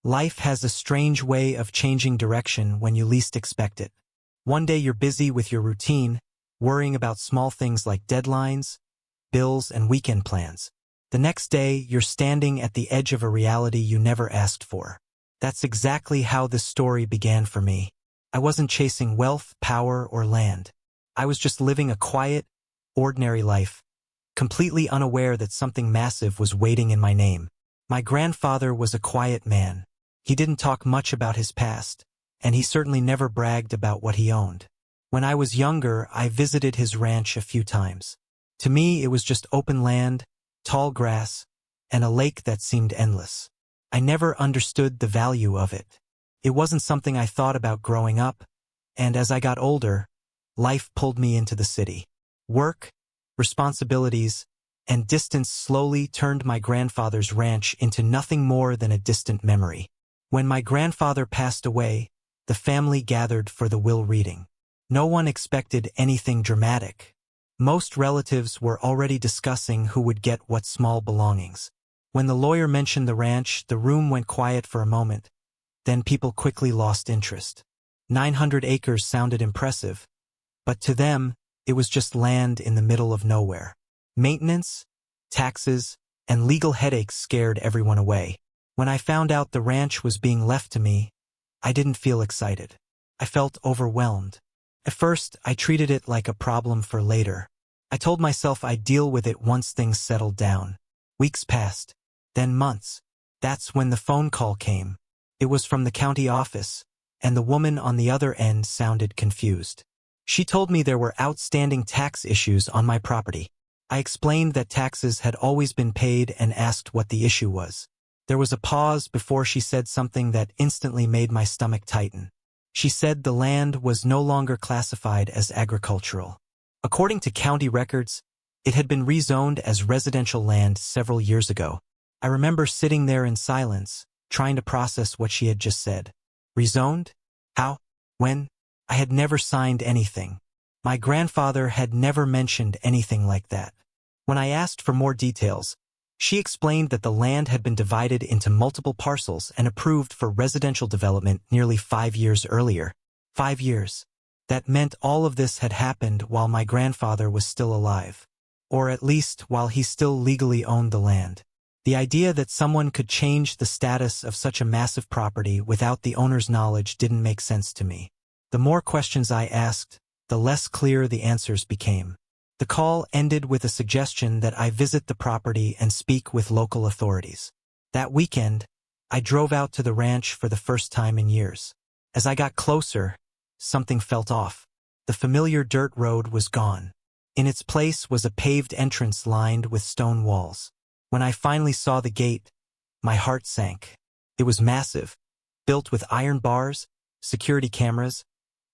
Life has a strange way of changing direction when you least expect it. One day you're busy with your routine, worrying about small things like deadlines, bills, and weekend plans. The next day, you're standing at the edge of a reality you never asked for. That's exactly how this story began for me. I wasn't chasing wealth, power, or land. I was just living a quiet, ordinary life, completely unaware that something massive was waiting in my name. My grandfather was a quiet man. He didn't talk much about his past, and he certainly never bragged about what he owned. When I was younger, I visited his ranch a few times. To me, it was just open land, tall grass, and a lake that seemed endless. I never understood the value of it. It wasn't something I thought about growing up, and as I got older, life pulled me into the city. Work, responsibilities, and distance slowly turned my grandfather's ranch into nothing more than a distant memory. When my grandfather passed away, the family gathered for the will reading. No one expected anything dramatic. Most relatives were already discussing who would get what small belongings. When the lawyer mentioned the ranch, the room went quiet for a moment. Then people quickly lost interest. 900 acres sounded impressive, but to them, it was just land in the middle of nowhere. Maintenance, taxes, and legal headaches scared everyone away. When I found out the ranch was being left to me, I didn't feel excited. I felt overwhelmed. At first, I treated it like a problem for later. I told myself I'd deal with it once things settled down. Weeks passed, then months. That's when the phone call came. It was from the county office, and the woman on the other end sounded confused. She told me there were outstanding tax issues on my property. I explained that taxes had always been paid and asked what the issue was. There was a pause before she said something that instantly made my stomach tighten. She said the land was no longer classified as agricultural. According to county records, it had been rezoned as residential land several years ago. I remember sitting there in silence, trying to process what she had just said. Rezoned? How? When? I had never signed anything. My grandfather had never mentioned anything like that. When I asked for more details, she explained that the land had been divided into multiple parcels and approved for residential development nearly 5 years earlier. 5 years. That meant all of this had happened while my grandfather was still alive. Or at least while he still legally owned the land. The idea that someone could change the status of such a massive property without the owner's knowledge didn't make sense to me. The more questions I asked, the less clear the answers became. The call ended with a suggestion that I visit the property and speak with local authorities. That weekend, I drove out to the ranch for the first time in years. As I got closer, something felt off. The familiar dirt road was gone. In its place was a paved entrance lined with stone walls. When I finally saw the gate, my heart sank. It was massive, built with iron bars, security cameras,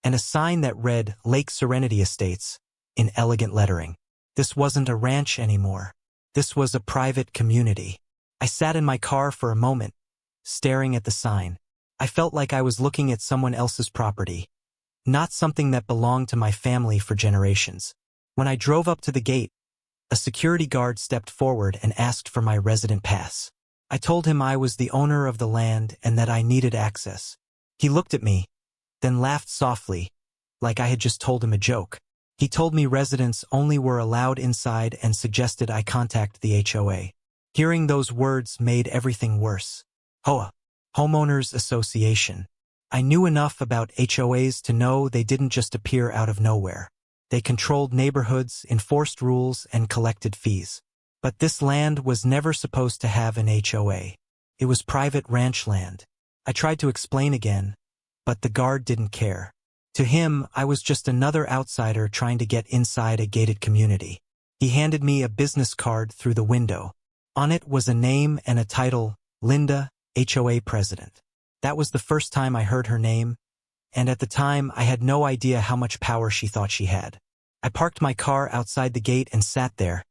and a sign that read Lake Serenity Estates in elegant lettering. This wasn't a ranch anymore. This was a private community. I sat in my car for a moment, staring at the sign. I felt like I was looking at someone else's property, not something that belonged to my family for generations. When I drove up to the gate, a security guard stepped forward and asked for my resident pass. I told him I was the owner of the land and that I needed access. He looked at me, then laughed softly, like I had just told him a joke. He told me residents only were allowed inside and suggested I contact the HOA. Hearing those words made everything worse. HOA, Homeowners Association. I knew enough about HOAs to know they didn't just appear out of nowhere. They controlled neighborhoods, enforced rules, and collected fees. But this land was never supposed to have an HOA. It was private ranch land. I tried to explain again, but the guard didn't care. To him, I was just another outsider trying to get inside a gated community. He handed me a business card through the window. On it was a name and a title, Linda, HOA President. That was the first time I heard her name, and at the time I had no idea how much power she thought she had. I parked my car outside the gate and sat there,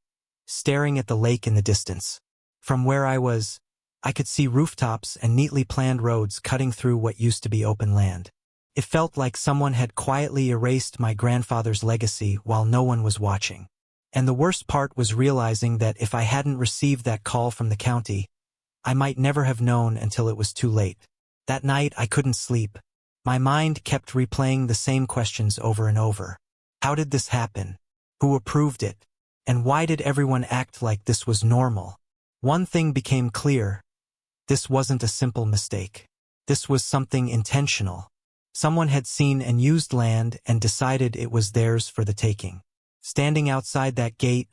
staring at the lake in the distance. From where I was, I could see rooftops and neatly planned roads cutting through what used to be open land. It felt like someone had quietly erased my grandfather's legacy while no one was watching. And the worst part was realizing that if I hadn't received that call from the county, I might never have known until it was too late. That night, I couldn't sleep. My mind kept replaying the same questions over and over. How did this happen? Who approved it? And why did everyone act like this was normal? One thing became clear. This wasn't a simple mistake. This was something intentional. Someone had seen and used land and decided it was theirs for the taking. Standing outside that gate,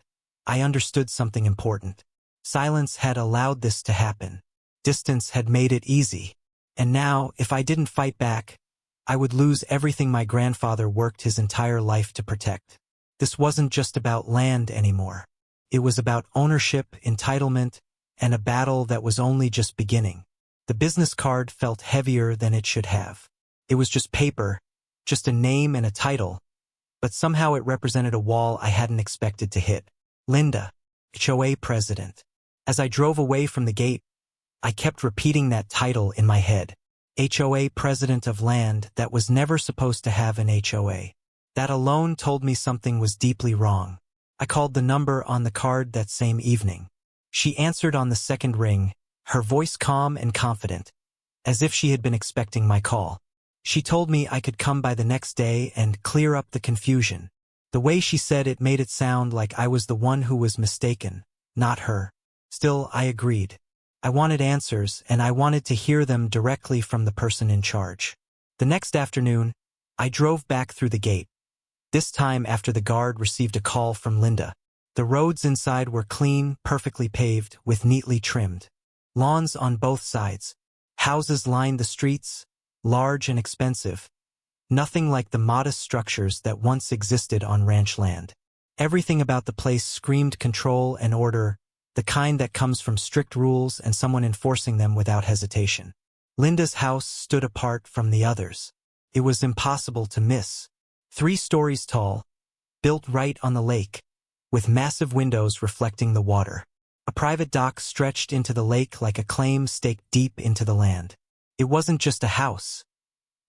I understood something important. Silence had allowed this to happen. Distance had made it easy. And now, if I didn't fight back, I would lose everything my grandfather worked his entire life to protect. This wasn't just about land anymore. It was about ownership, entitlement, and a battle that was only just beginning. The business card felt heavier than it should have. It was just paper, just a name and a title, but somehow it represented a wall I hadn't expected to hit. Linda, HOA president. As I drove away from the gate, I kept repeating that title in my head. HOA president of land that was never supposed to have an HOA. That alone told me something was deeply wrong. I called the number on the card that same evening. She answered on the second ring, her voice calm and confident, as if she had been expecting my call. She told me I could come by the next day and clear up the confusion. The way she said it made it sound like I was the one who was mistaken, not her. Still, I agreed. I wanted answers, and I wanted to hear them directly from the person in charge. The next afternoon, I drove back through the gate. This time after the guard received a call from Linda. The roads inside were clean, perfectly paved, with neatly trimmed. Lawns on both sides. Houses lined the streets, large and expensive. Nothing like the modest structures that once existed on ranch land. Everything about the place screamed control and order, the kind that comes from strict rules and someone enforcing them without hesitation. Linda's house stood apart from the others. It was impossible to miss. 3 stories tall, built right on the lake, with massive windows reflecting the water. A private dock stretched into the lake like a claim staked deep into the land. It wasn't just a house.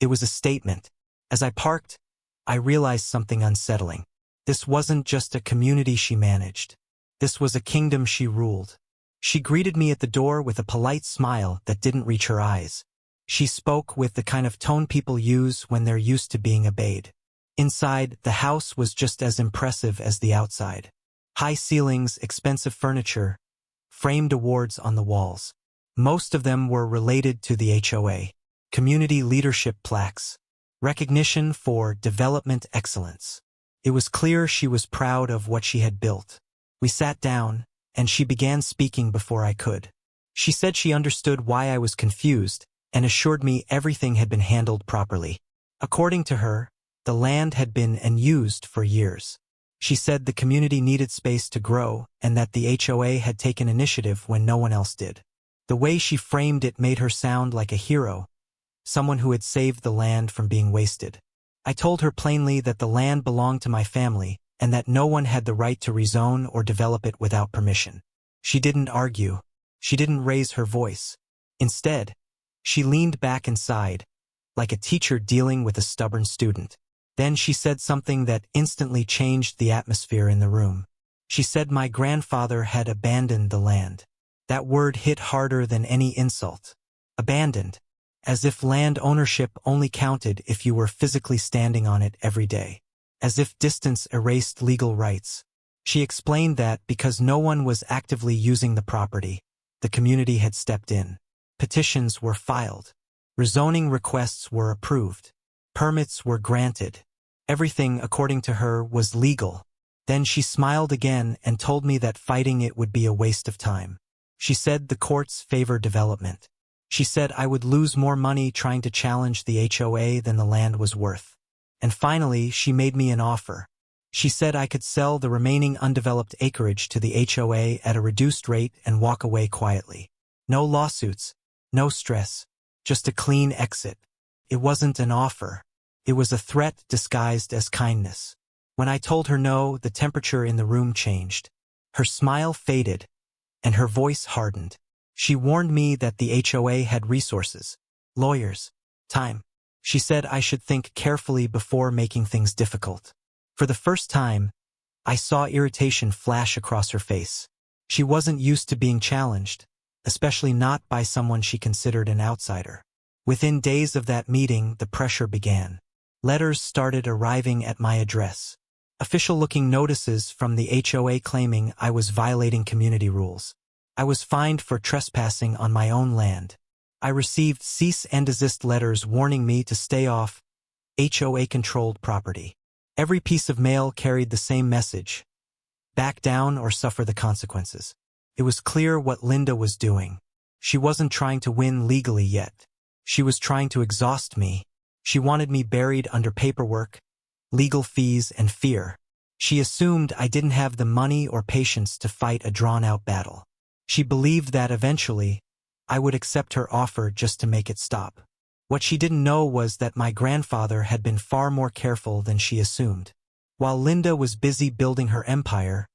It was a statement. As I parked, I realized something unsettling. This wasn't just a community she managed. This was a kingdom she ruled. She greeted me at the door with a polite smile that didn't reach her eyes. She spoke with the kind of tone people use when they're used to being obeyed. Inside, the house was just as impressive as the outside. High ceilings, expensive furniture, framed awards on the walls. Most of them were related to the HOA. Community leadership plaques. Recognition for development excellence. It was clear she was proud of what she had built. We sat down, and she began speaking before I could. She said she understood why I was confused, and assured me everything had been handled properly. According to her, the land had been unused for years. She said the community needed space to grow, and that the HOA had taken initiative when no one else did. The way she framed it made her sound like a hero, someone who had saved the land from being wasted. I told her plainly that the land belonged to my family, and that no one had the right to rezone or develop it without permission. She didn't argue. She didn't raise her voice. Instead, she leaned back and sighed, like a teacher dealing with a stubborn student. Then she said something that instantly changed the atmosphere in the room. She said my grandfather had abandoned the land. That word hit harder than any insult. Abandoned. As if land ownership only counted if you were physically standing on it every day. As if distance erased legal rights. She explained that because no one was actively using the property, the community had stepped in. Petitions were filed. Rezoning requests were approved. Permits were granted. Everything, according to her, was legal. Then she smiled again and told me that fighting it would be a waste of time. She said the courts favor development. She said I would lose more money trying to challenge the HOA than the land was worth. And finally, she made me an offer. She said I could sell the remaining undeveloped acreage to the HOA at a reduced rate and walk away quietly. No lawsuits, no stress, just a clean exit. It wasn't an offer. It was a threat disguised as kindness. When I told her no, the temperature in the room changed. Her smile faded, and her voice hardened. She warned me that the HOA had resources, lawyers, time. She said I should think carefully before making things difficult. For the first time, I saw irritation flash across her face. She wasn't used to being challenged. especially not by someone she considered an outsider. Within days of that meeting, the pressure began. Letters started arriving at my address. Official-looking notices from the HOA claiming I was violating community rules. I was fined for trespassing on my own land. I received cease and desist letters warning me to stay off HOA-controlled property. Every piece of mail carried the same message: back down or suffer the consequences. It was clear what Linda was doing. She wasn't trying to win legally yet. She was trying to exhaust me. She wanted me buried under paperwork, legal fees, and fear. She assumed I didn't have the money or patience to fight a drawn-out battle. She believed that eventually, I would accept her offer just to make it stop. What she didn't know was that my grandfather had been far more careful than she assumed. While Linda was busy building her empire,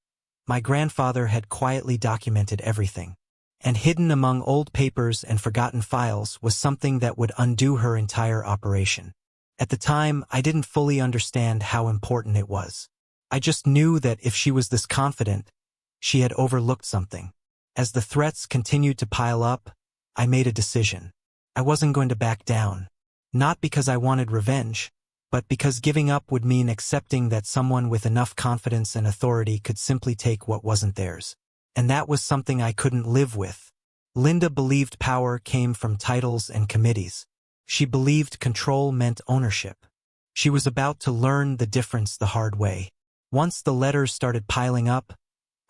my grandfather had quietly documented everything. And hidden among old papers and forgotten files was something that would undo her entire operation. At the time, I didn't fully understand how important it was. I just knew that if she was this confident, she had overlooked something. As the threats continued to pile up, I made a decision. I wasn't going to back down. Not because I wanted revenge, but because giving up would mean accepting that someone with enough confidence and authority could simply take what wasn't theirs. And that was something I couldn't live with. Linda believed power came from titles and committees. She believed control meant ownership. She was about to learn the difference the hard way. Once the letters started piling up,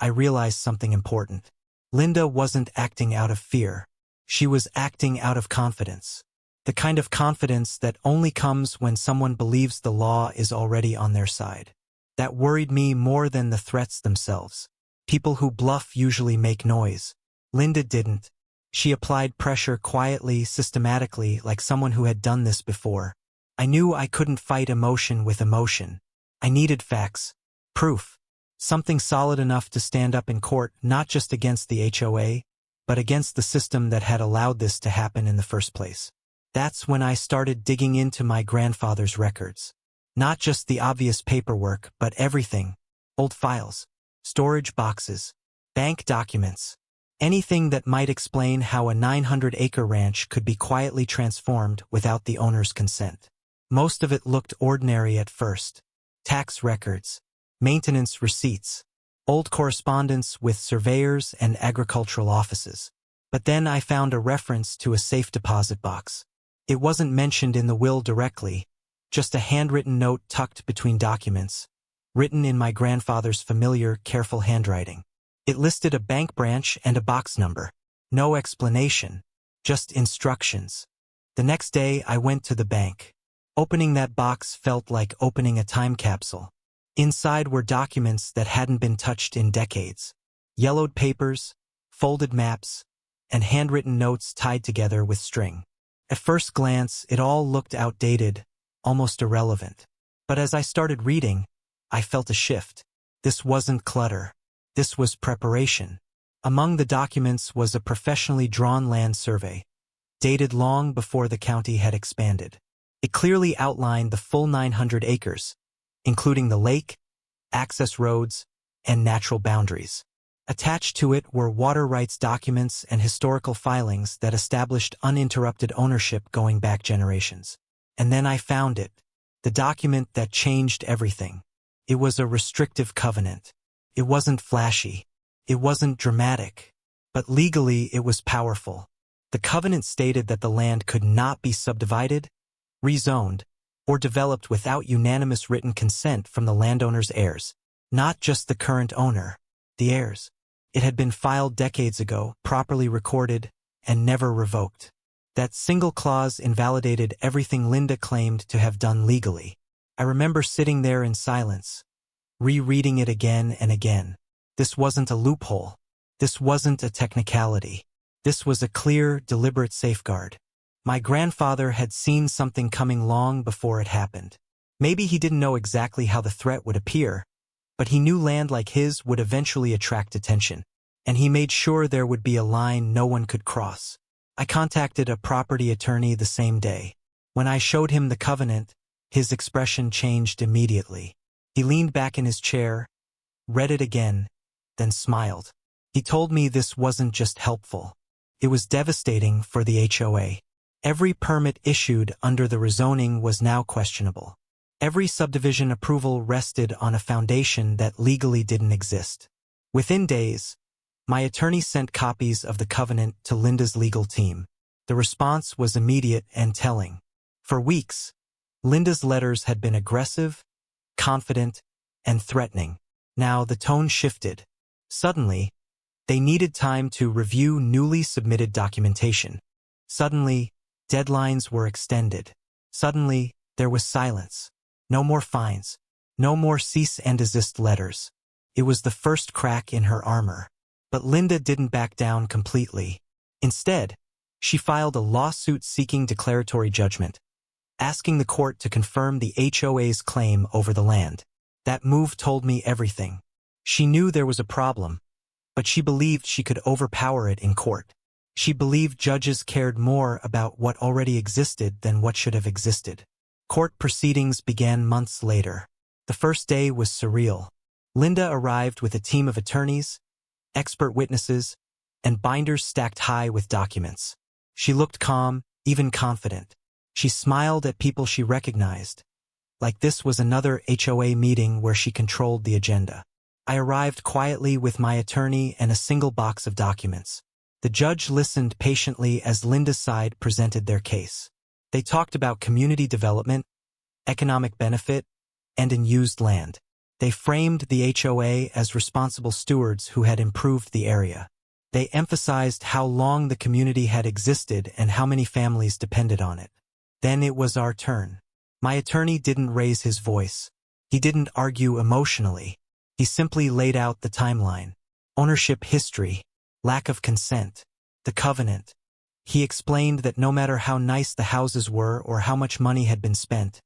I realized something important. Linda wasn't acting out of fear. She was acting out of confidence. The kind of confidence that only comes when someone believes the law is already on their side. That worried me more than the threats themselves. People who bluff usually make noise. Linda didn't. She applied pressure quietly, systematically, like someone who had done this before. I knew I couldn't fight emotion with emotion. I needed facts, proof, something solid enough to stand up in court, not just against the HOA, but against the system that had allowed this to happen in the first place. That's when I started digging into my grandfather's records. Not just the obvious paperwork, but everything. Old files, storage boxes, bank documents, anything that might explain how a 900-acre ranch could be quietly transformed without the owner's consent. Most of it looked ordinary at first. Tax records, maintenance receipts, old correspondence with surveyors and agricultural offices. But then I found a reference to a safe deposit box. It wasn't mentioned in the will directly, just a handwritten note tucked between documents, written in my grandfather's familiar, careful handwriting. It listed a bank branch and a box number. No explanation, just instructions. The next day, I went to the bank. Opening that box felt like opening a time capsule. Inside were documents that hadn't been touched in decades. Yellowed papers, folded maps, and handwritten notes tied together with string. At first glance, it all looked outdated, almost irrelevant. But as I started reading, I felt a shift. This wasn't clutter. This was preparation. Among the documents was a professionally drawn land survey, dated long before the county had expanded. It clearly outlined the full 900 acres, including the lake, access roads, and natural boundaries. Attached to it were water rights documents and historical filings that established uninterrupted ownership going back generations. And then I found it, the document that changed everything. It was a restrictive covenant. It wasn't flashy. It wasn't dramatic. But legally, it was powerful. The covenant stated that the land could not be subdivided, rezoned, or developed without unanimous written consent from the landowner's heirs. Not just the current owner, the heirs. It had been filed decades ago, properly recorded, and never revoked. That single clause invalidated everything Linda claimed to have done legally. I remember sitting there in silence, rereading it again and again. This wasn't a loophole. This wasn't a technicality. This was a clear, deliberate safeguard. My grandfather had seen something coming long before it happened. Maybe he didn't know exactly how the threat would appear, but he knew land like his would eventually attract attention, and he made sure there would be a line no one could cross. I contacted a property attorney the same day. When I showed him the covenant, his expression changed immediately. He leaned back in his chair, read it again, then smiled. He told me this wasn't just helpful. It was devastating for the HOA. Every permit issued under the rezoning was now questionable. Every subdivision approval rested on a foundation that legally didn't exist. Within days, my attorney sent copies of the covenant to Linda's legal team. The response was immediate and telling. For weeks, Linda's letters had been aggressive, confident, and threatening. Now the tone shifted. Suddenly, they needed time to review newly submitted documentation. Suddenly, deadlines were extended. Suddenly, there was silence. No more fines. No more cease and desist letters. It was the first crack in her armor. But Linda didn't back down completely. Instead, she filed a lawsuit seeking declaratory judgment, asking the court to confirm the HOA's claim over the land. That move told me everything. She knew there was a problem, but she believed she could overpower it in court. She believed judges cared more about what already existed than what should have existed. Court proceedings began months later. The first day was surreal. Linda arrived with a team of attorneys, expert witnesses, and binders stacked high with documents. She looked calm, even confident. She smiled at people she recognized, like this was another HOA meeting where she controlled the agenda. I arrived quietly with my attorney and a single box of documents. The judge listened patiently as Linda's side presented their case. They talked about community development, economic benefit, and unused land. They framed the HOA as responsible stewards who had improved the area. They emphasized how long the community had existed and how many families depended on it. Then it was our turn. My attorney didn't raise his voice. He didn't argue emotionally. He simply laid out the timeline. Ownership history, lack of consent, the covenant. He explained that no matter how nice the houses were or how much money had been spent,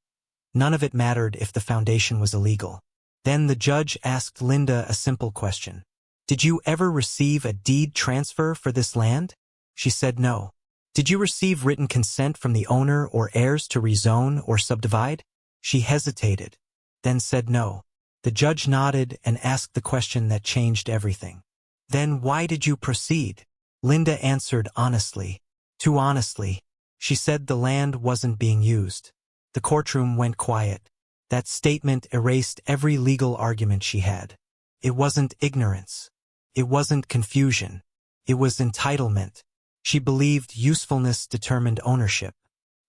none of it mattered if the foundation was illegal. Then the judge asked Linda a simple question. Did you ever receive a deed transfer for this land? She said no. Did you receive written consent from the owner or heirs to rezone or subdivide? She hesitated, then said no. The judge nodded and asked the question that changed everything. Then why did you proceed? Linda answered honestly. Too honestly. She said the land wasn't being used. The courtroom went quiet. That statement erased every legal argument she had. It wasn't ignorance. It wasn't confusion. It was entitlement. She believed usefulness determined ownership.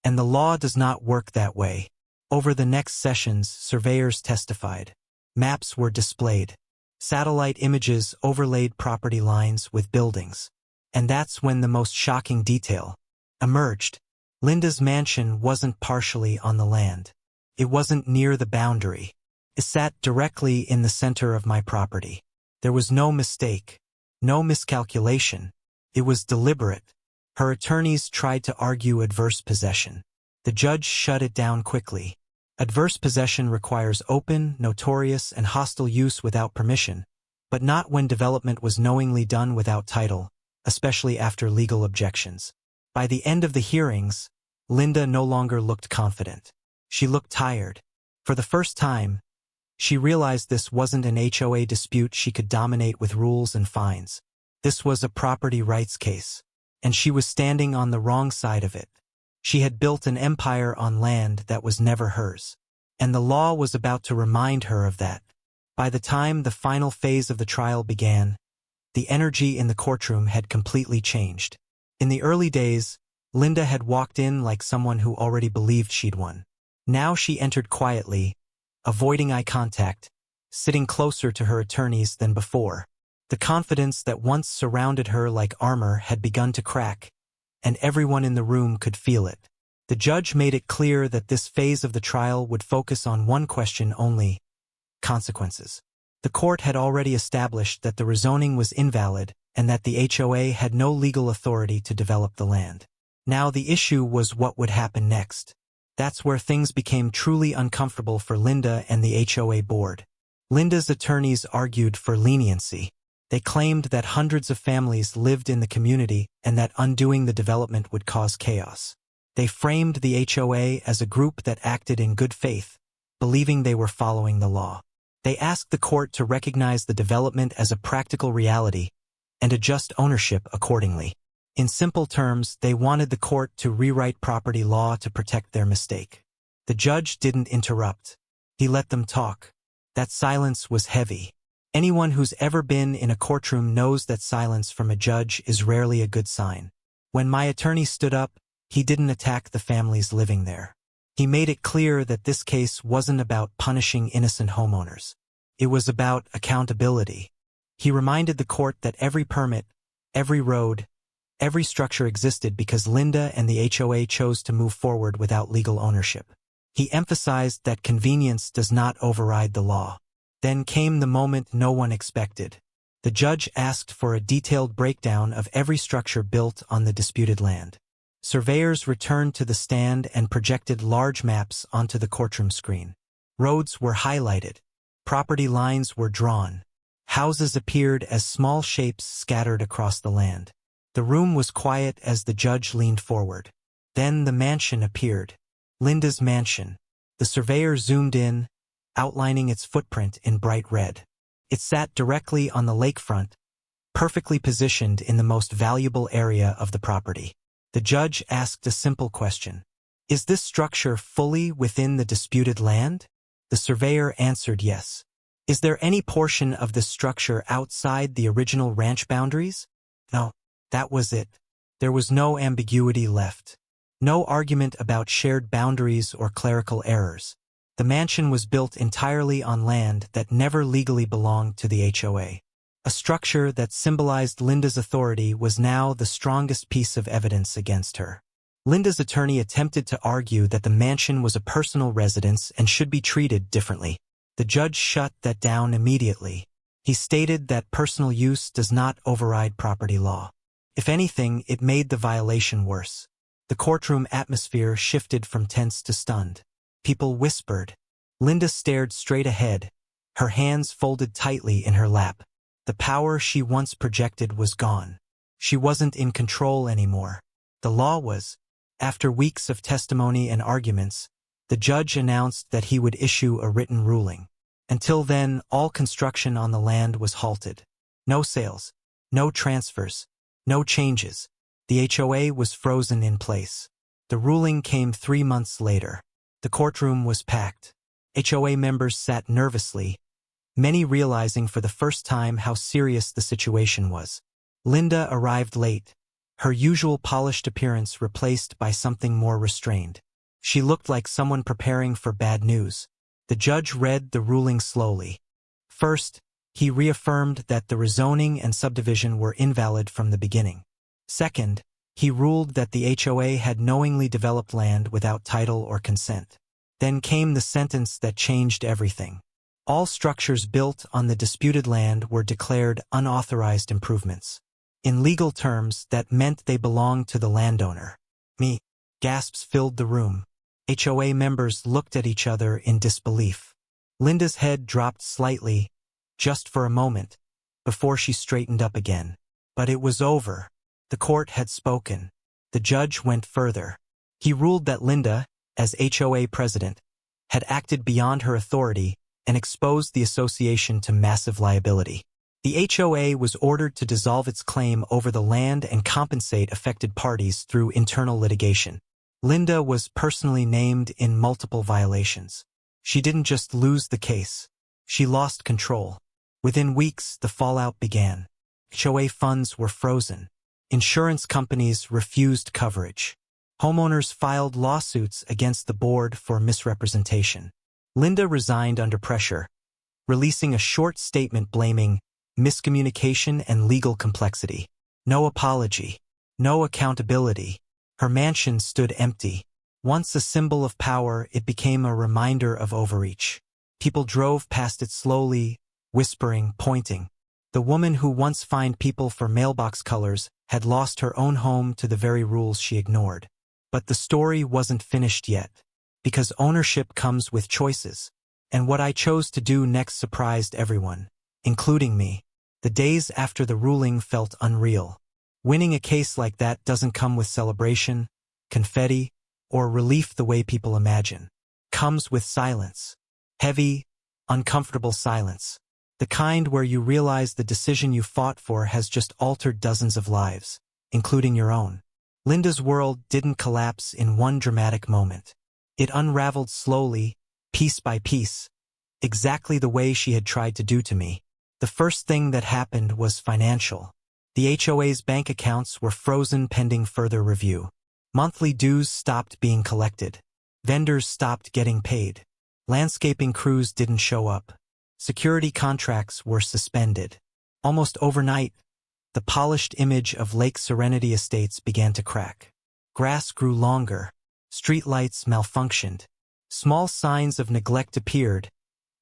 And the law does not work that way. Over the next sessions, surveyors testified. Maps were displayed. Satellite images overlaid property lines with buildings. And that's when the most shocking detail emerged. Linda's mansion wasn't partially on the land. It wasn't near the boundary. It sat directly in the center of my property. There was no mistake, no miscalculation. It was deliberate. Her attorneys tried to argue adverse possession. The judge shut it down quickly. Adverse possession requires open, notorious, and hostile use without permission, but not when development was knowingly done without title, especially after legal objections. By the end of the hearings, Linda no longer looked confident. She looked tired. For the first time, she realized this wasn't an HOA dispute she could dominate with rules and fines. This was a property rights case, and she was standing on the wrong side of it. She had built an empire on land that was never hers, and the law was about to remind her of that. By the time the final phase of the trial began, the energy in the courtroom had completely changed. In the early days, Linda had walked in like someone who already believed she'd won. Now she entered quietly, avoiding eye contact, sitting closer to her attorneys than before. The confidence that once surrounded her like armor had begun to crack, and everyone in the room could feel it. The judge made it clear that this phase of the trial would focus on one question only: consequences. The court had already established that the rezoning was invalid and that the HOA had no legal authority to develop the land. Now the issue was what would happen next. That's where things became truly uncomfortable for Linda and the HOA board. Linda's attorneys argued for leniency. They claimed that hundreds of families lived in the community and that undoing the development would cause chaos. They framed the HOA as a group that acted in good faith, believing they were following the law. They asked the court to recognize the development as a practical reality and adjust ownership accordingly. In simple terms, they wanted the court to rewrite property law to protect their mistake. The judge didn't interrupt. He let them talk. That silence was heavy. Anyone who's ever been in a courtroom knows that silence from a judge is rarely a good sign. When my attorney stood up, he didn't attack the families living there. He made it clear that this case wasn't about punishing innocent homeowners. It was about accountability. He reminded the court that every permit, every road, every structure existed because Linda and the HOA chose to move forward without legal ownership. He emphasized that convenience does not override the law. Then came the moment no one expected. The judge asked for a detailed breakdown of every structure built on the disputed land. Surveyors returned to the stand and projected large maps onto the courtroom screen. Roads were highlighted. Property lines were drawn. Houses appeared as small shapes scattered across the land. The room was quiet as the judge leaned forward. Then the mansion appeared. Linda's mansion. The surveyor zoomed in, outlining its footprint in bright red. It sat directly on the lakefront, perfectly positioned in the most valuable area of the property. The judge asked a simple question. Is this structure fully within the disputed land? The surveyor answered yes. Is there any portion of the structure outside the original ranch boundaries? No, that was it. There was no ambiguity left. No argument about shared boundaries or clerical errors. The mansion was built entirely on land that never legally belonged to the HOA. A structure that symbolized Linda's authority was now the strongest piece of evidence against her. Linda's attorney attempted to argue that the mansion was a personal residence and should be treated differently. The judge shut that down immediately. He stated that personal use does not override property law. If anything, it made the violation worse. The courtroom atmosphere shifted from tense to stunned. People whispered. Linda stared straight ahead, her hands folded tightly in her lap. The power she once projected was gone. She wasn't in control anymore. The law was. After weeks of testimony and arguments, the judge announced that he would issue a written ruling. Until then, all construction on the land was halted. No sales, no transfers, no changes. The HOA was frozen in place. The ruling came 3 months later. The courtroom was packed. HOA members sat nervously, many realizing for the first time how serious the situation was. Linda arrived late, her usual polished appearance replaced by something more restrained. She looked like someone preparing for bad news. The judge read the ruling slowly. First, he reaffirmed that the rezoning and subdivision were invalid from the beginning. Second, he ruled that the HOA had knowingly developed land without title or consent. Then came the sentence that changed everything. All structures built on the disputed land were declared unauthorized improvements. In legal terms, that meant they belonged to the landowner. Me. Gasps filled the room. HOA members looked at each other in disbelief. Linda's head dropped slightly, just for a moment, before she straightened up again. But it was over. The court had spoken. The judge went further. He ruled that Linda, as HOA president, had acted beyond her authority and exposed the association to massive liability. The HOA was ordered to dissolve its claim over the land and compensate affected parties through internal litigation. Linda was personally named in multiple violations. She didn't just lose the case. She lost control. Within weeks, the fallout began. HOA funds were frozen. Insurance companies refused coverage. Homeowners filed lawsuits against the board for misrepresentation. Linda resigned under pressure, releasing a short statement blaming miscommunication and legal complexity. No apology. No accountability. Her mansion stood empty. Once a symbol of power, it became a reminder of overreach. People drove past it slowly, whispering, pointing. The woman who once fined people for mailbox colors had lost her own home to the very rules she ignored. But the story wasn't finished yet, because ownership comes with choices. And what I chose to do next surprised everyone, including me. The days after the ruling felt unreal. Winning a case like that doesn't come with celebration, confetti, or relief the way people imagine. Comes with silence. Heavy, uncomfortable silence. The kind where you realize the decision you fought for has just altered dozens of lives. including your own. Linda's world didn't collapse in one dramatic moment. It unraveled slowly, piece by piece, exactly the way she had tried to do to me. The first thing that happened was financial. The HOA's bank accounts were frozen pending further review. Monthly dues stopped being collected. Vendors stopped getting paid. Landscaping crews didn't show up. Security contracts were suspended. Almost overnight, the polished image of Lake Serenity Estates began to crack. Grass grew longer. Streetlights malfunctioned. Small signs of neglect appeared,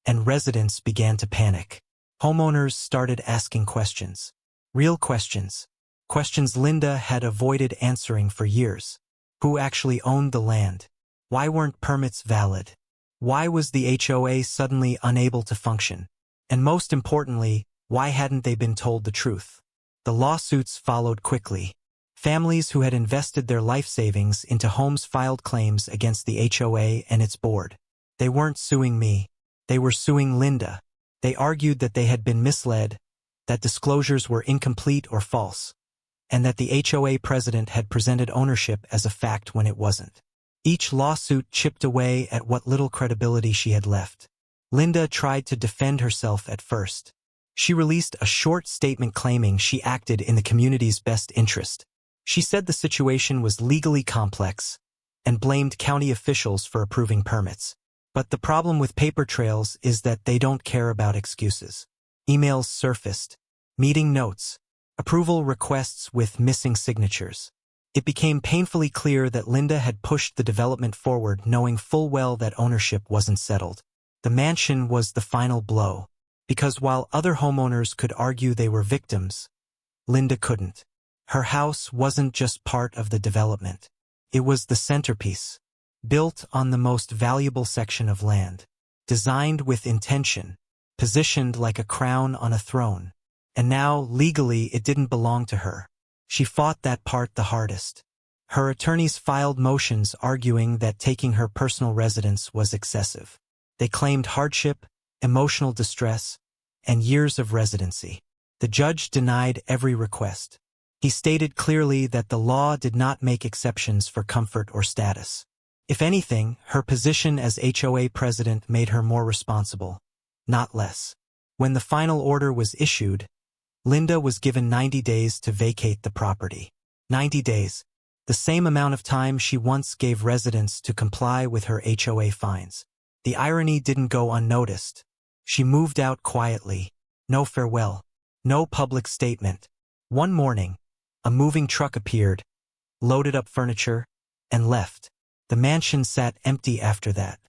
and residents began to panic. Homeowners started asking questions. Real questions. Questions Linda had avoided answering for years. Who actually owned the land? Why weren't permits valid? Why was the HOA suddenly unable to function? And most importantly, why hadn't they been told the truth? The lawsuits followed quickly. Families who had invested their life savings into homes filed claims against the HOA and its board. They weren't suing me. They were suing Linda. They argued that they had been misled, that disclosures were incomplete or false, and that the HOA president had presented ownership as a fact when it wasn't. Each lawsuit chipped away at what little credibility she had left. Linda tried to defend herself at first. She released a short statement claiming she acted in the community's best interest. She said the situation was legally complex and blamed county officials for approving permits. But the problem with paper trails is that they don't care about excuses. Emails surfaced, meeting notes, approval requests with missing signatures. It became painfully clear that Linda had pushed the development forward knowing full well that ownership wasn't settled. The mansion was the final blow. Because while other homeowners could argue they were victims, Linda couldn't. Her house wasn't just part of the development. It was the centerpiece, built on the most valuable section of land, designed with intention, positioned like a crown on a throne. And now, legally, it didn't belong to her. She fought that part the hardest. Her attorneys filed motions arguing that taking her personal residence was excessive. They claimed hardship, emotional distress, and years of residency. The judge denied every request. He stated clearly that the law did not make exceptions for comfort or status. If anything, her position as HOA president made her more responsible, not less. When the final order was issued, Linda was given 90 days to vacate the property. 90 days, the same amount of time she once gave residents to comply with her HOA fines. The irony didn't go unnoticed. She moved out quietly. No farewell. No public statement. One morning, a moving truck appeared, loaded up furniture, and left. The mansion sat empty after that.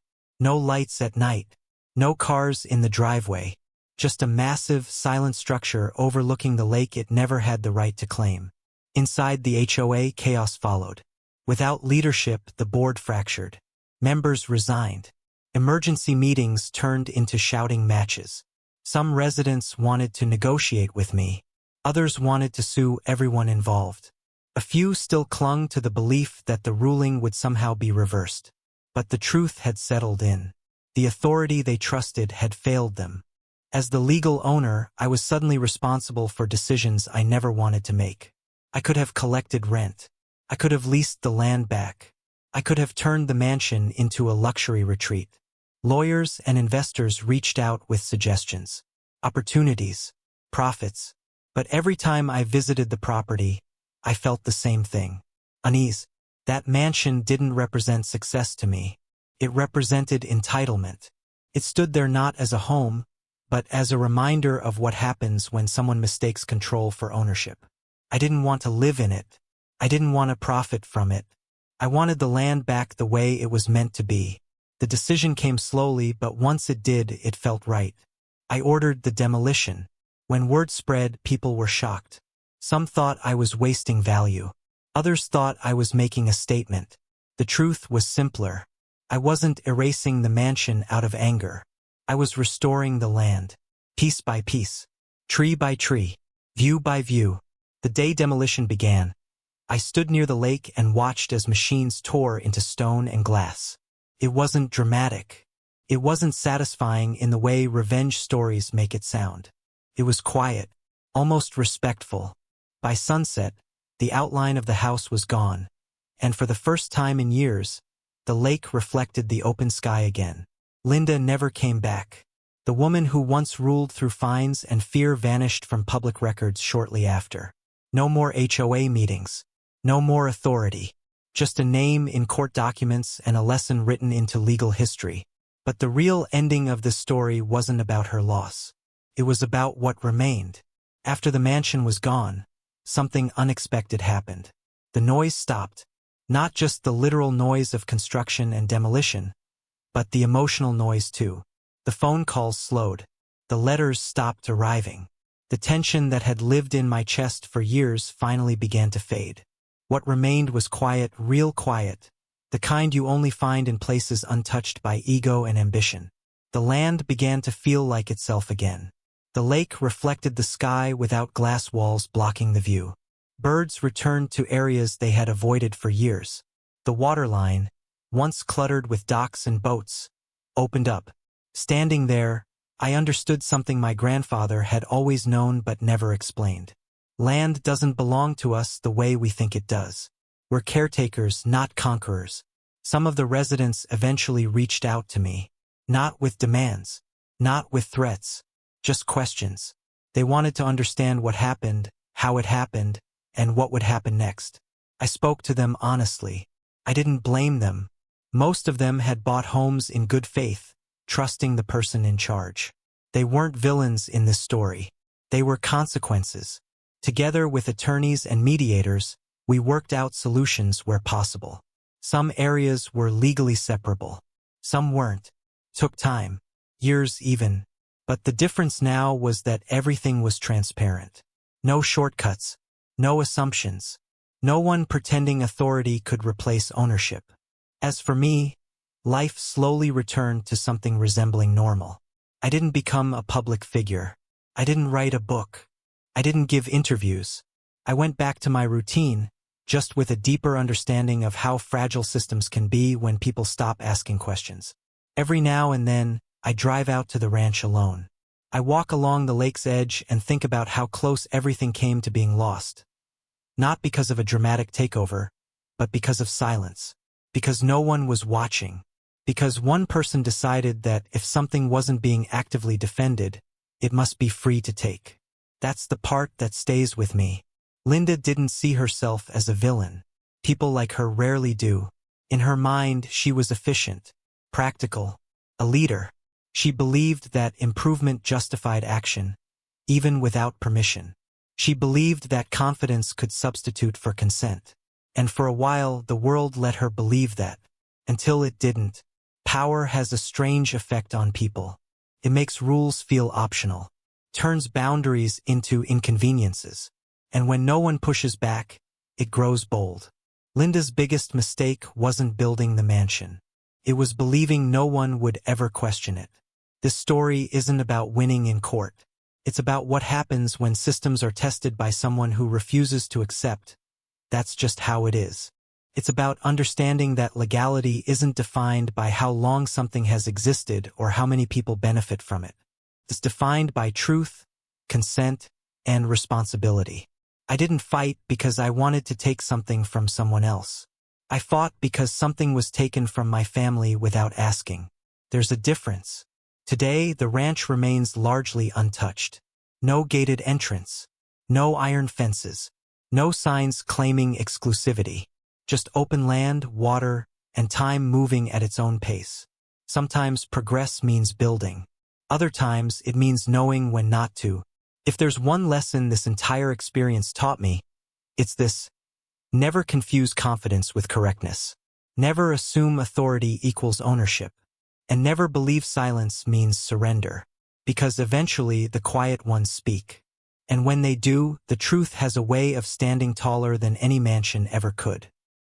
No lights at night. No cars in the driveway. Just a massive, silent structure overlooking the lake it never had the right to claim. Inside the HOA, chaos followed. Without leadership, the board fractured. Members resigned. Emergency meetings turned into shouting matches. Some residents wanted to negotiate with me. Others wanted to sue everyone involved. A few still clung to the belief that the ruling would somehow be reversed. But the truth had settled in. The authority they trusted had failed them. As the legal owner, I was suddenly responsible for decisions I never wanted to make. I could have collected rent. I could have leased the land back. I could have turned the mansion into a luxury retreat. Lawyers and investors reached out with suggestions, opportunities, profits. But every time I visited the property, I felt the same thing. Unease. That mansion didn't represent success to me. It represented entitlement. It stood there not as a home, but as a reminder of what happens when someone mistakes control for ownership. I didn't want to live in it. I didn't want to profit from it. I wanted the land back the way it was meant to be. The decision came slowly, but once it did, it felt right. I ordered the demolition. When word spread, people were shocked. Some thought I was wasting value. Others thought I was making a statement. The truth was simpler. I wasn't erasing the mansion out of anger. I was restoring the land, piece by piece, tree by tree, view by view. The day demolition began, I stood near the lake and watched as machines tore into stone and glass. It wasn't dramatic. It wasn't satisfying in the way revenge stories make it sound. It was quiet, almost respectful. By sunset, The outline of the house was gone, and for the first time in years, the lake reflected the open sky again. Linda never came back. The woman who once ruled through fines and fear vanished from public records shortly after. No more HOA meetings. No more authority. Just a name in court documents and a lesson written into legal history. But the real ending of this story wasn't about her loss. It was about what remained. After the mansion was gone, something unexpected happened. The noise stopped. Not just the literal noise of construction and demolition, but the emotional noise too. The phone calls slowed. The letters stopped arriving. The tension that had lived in my chest for years finally began to fade. What remained was quiet, real quiet, the kind you only find in places untouched by ego and ambition. The land began to feel like itself again. The lake reflected the sky without glass walls blocking the view. Birds returned to areas they had avoided for years. The waterline, once cluttered with docks and boats, opened up. Standing there, I understood something my grandfather had always known but never explained. Land doesn't belong to us the way we think it does. We're caretakers, not conquerors. Some of the residents eventually reached out to me. Not with demands, not with threats, just questions. They wanted to understand what happened, how it happened, and what would happen next. I spoke to them honestly. I didn't blame them. Most of them had bought homes in good faith, trusting the person in charge. They weren't villains in this story. They were consequences. Together with attorneys and mediators, we worked out solutions where possible. Some areas were legally separable. Some weren't. Took time. Years even. But the difference now was that everything was transparent. No shortcuts. No assumptions. No one pretending authority could replace ownership. As for me, life slowly returned to something resembling normal. I didn't become a public figure. I didn't write a book. I didn't give interviews. I went back to my routine, just with a deeper understanding of how fragile systems can be when people stop asking questions. Every now and then, I drive out to the ranch alone. I walk along the lake's edge and think about how close everything came to being lost. Not because of a dramatic takeover, but because of silence. Because no one was watching. Because one person decided that if something wasn't being actively defended, it must be free to take. That's the part that stays with me. Linda didn't see herself as a villain. People like her rarely do. In her mind, she was efficient, practical, a leader. She believed that improvement justified action, even without permission. She believed that confidence could substitute for consent. And for a while, the world let her believe that. Until it didn't. Power has a strange effect on people. It makes rules feel optional. Turns boundaries into inconveniences. And when no one pushes back, it grows bold. Linda's biggest mistake wasn't building the mansion. It was believing no one would ever question it. This story isn't about winning in court. It's about what happens when systems are tested by someone who refuses to accept. That's just how it is. It's about understanding that legality isn't defined by how long something has existed or how many people benefit from it. It's defined by truth, consent, and responsibility. I didn't fight because I wanted to take something from someone else. I fought because something was taken from my family without asking. There's a difference. Today, the ranch remains largely untouched. No gated entrance. No iron fences. No signs claiming exclusivity. Just open land, water, and time moving at its own pace. Sometimes progress means building. Other times, it means knowing when not to. If there's one lesson this entire experience taught me, it's this: never confuse confidence with correctness. Never assume authority equals ownership. And never believe silence means surrender. Because eventually the quiet ones speak. And when they do, the truth has a way of standing taller than any mansion ever could.